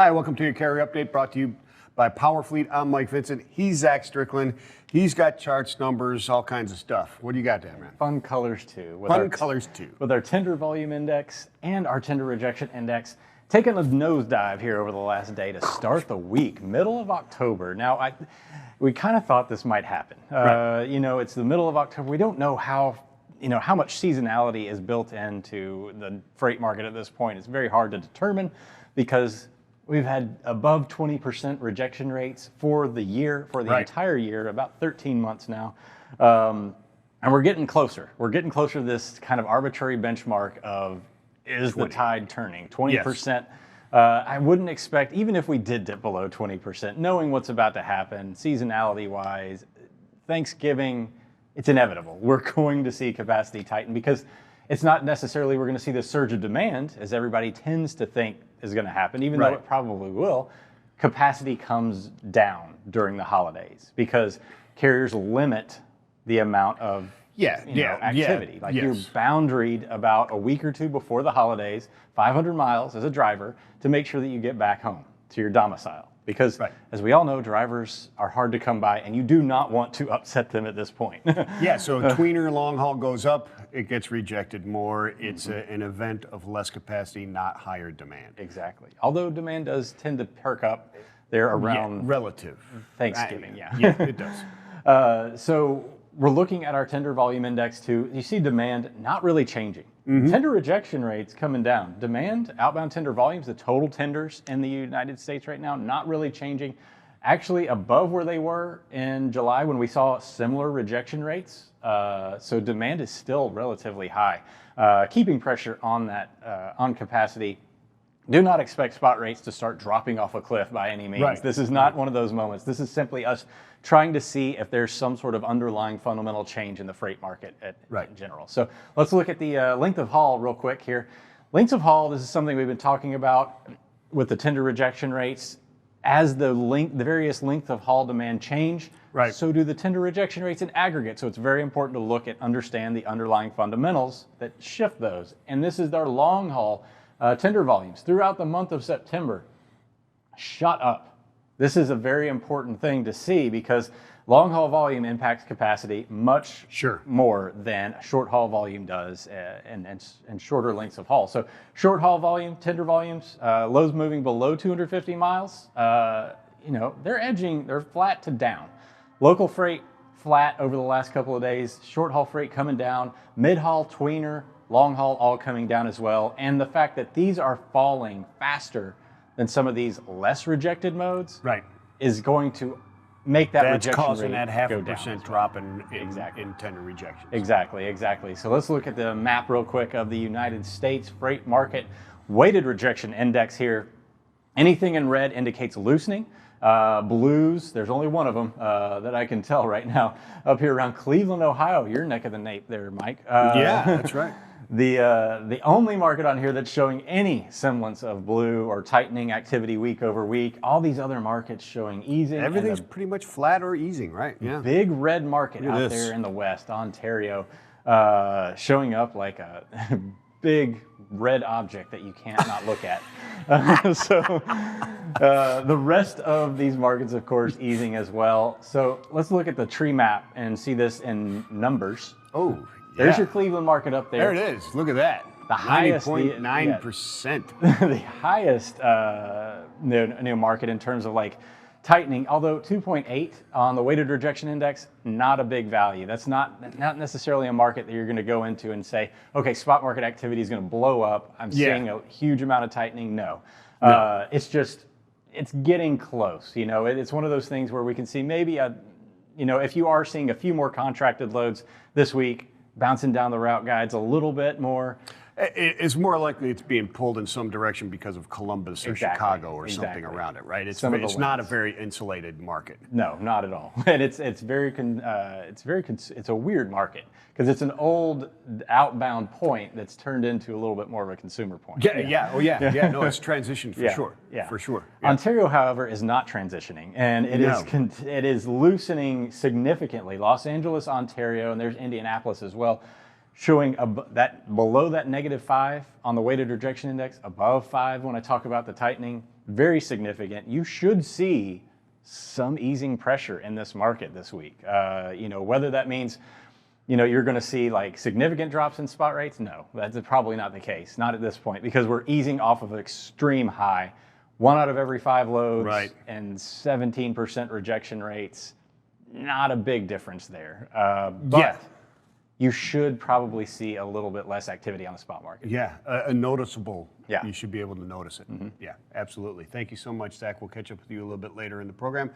Hi, welcome to your carrier update brought to you by PowerFleet. I'm Mike Vincent. He's Zach Strickland. He's got charts, numbers, all kinds of stuff. What do you got there, man? Fun colors too. Fun colors too. With our tender volume index and our tender rejection index taking a nosedive here over the last day to start the week, middle of October. Now, we kind of thought this might happen. Right. It's the middle of October. We don't know how much seasonality is built into the freight market at this point. It's very hard to determine because we've had above 20% rejection rates for the year, for the entire year, about 13 months now. And we're getting closer. We're getting closer to this kind of arbitrary benchmark of, is 20. The tide turning? 20%. Yes. I wouldn't expect, even if we did dip below 20%, knowing what's about to happen, seasonality-wise, Thanksgiving, it's inevitable. We're going to see capacity tighten because it's not necessarily we're going to see this surge of demand, as everybody tends to think is going to happen, even though it probably will. Capacity comes down during the holidays because carriers limit the amount of activity. You're boundaried about a week or two before the holidays, 500 miles as a driver, to make sure that you get back home to your domicile. Because as we all know, drivers are hard to come by, and you do not want to upset them at this point. So tweener long haul goes up, it gets rejected more. It's an event of less capacity, not higher demand. Exactly. Although demand does tend to perk up there around relative Thanksgiving. Yeah, it does. So we're looking at our tender volume index too. You see demand not really changing. Tender rejection rates coming down. Demand, outbound tender volumes, the total tenders in the United States right now, not really changing. Actually above where they were in July when we saw similar rejection rates. So demand is still relatively high. Keeping pressure on that, on capacity. Do not expect spot rates to start dropping off a cliff by any means. This is not one of those moments. This is simply us trying to see if there's some sort of underlying fundamental change in the freight market in general. So let's look at the length of haul real quick here. Lengths of haul, this is something we've been talking about with the tender rejection rates. As the various length of haul demand change, so do the tender rejection rates in aggregate. So it's very important to look at, understand the underlying fundamentals that shift those. And this is our long haul tender volumes throughout the month of September shot up. This is a very important thing to see because long haul volume impacts capacity much more than short haul volume does and shorter lengths of haul. So short haul volume, tender volumes, loads moving below 250 miles, they're edging, they're flat to down. Local freight flat over the last couple of days, short haul freight coming down, mid haul, tweener, long haul all coming down as well. And the fact that these are falling faster than some of these less rejected modes is going to make that rejection rate causing that 0.5% drop in tender rejections. Exactly. So let's look at the map real quick of the United States freight market weighted rejection index here. Anything in red indicates loosening. Blues, there's only one of them that I can tell right now up here around Cleveland, Ohio, your neck of the nape there, Mike. Yeah, that's right. The only market on here that's showing any semblance of blue or tightening activity week over week. All these other markets showing easing. Everything's pretty much flat or easing, right? Yeah. Big red market out there in the West, Ontario, showing up like a big red object that you can't not look at. The rest of these markets, of course, easing as well. So let's look at the tree map and see this in numbers. Oh, there's your Cleveland market up there. There it is. Look at that. The highest 90.9%. The highest new market in terms of like tightening, although 2.8 on the weighted rejection index, not a big value. That's not necessarily a market that you're going to go into and say, okay, spot market activity is going to blow up. I'm seeing a huge amount of tightening. No. It's getting close. It's one of those things where we can see maybe if you are seeing a few more contracted loads this week, bouncing down the route guides a little bit more. It's more likely it's being pulled in some direction because of Columbus or Chicago or something around it, right? It's not a very insulated market. No, not at all. And it's a weird market because it's an old outbound point that's turned into a little bit more of a consumer point. No, it's transitioned for sure. Yeah, for sure. Yeah. Ontario, however, is not transitioning, and it is loosening significantly. Los Angeles, Ontario, and there's Indianapolis as well. showing that below that -5 on the weighted rejection index, above 5 when I talk about the tightening, very significant. You should see some easing pressure in this market this week. Whether that means you're going to see like significant drops in spot rates, no, that's probably not the case, not at this point, because we're easing off of an extreme high. 1 out of every 5 loads, right, and 17% rejection rates. Not a big difference there, but you should probably see a little bit less activity on the spot market. Yeah, a noticeable. Yeah. You should be able to notice it. Yeah, absolutely. Thank you so much, Zach. We'll catch up with you a little bit later in the program.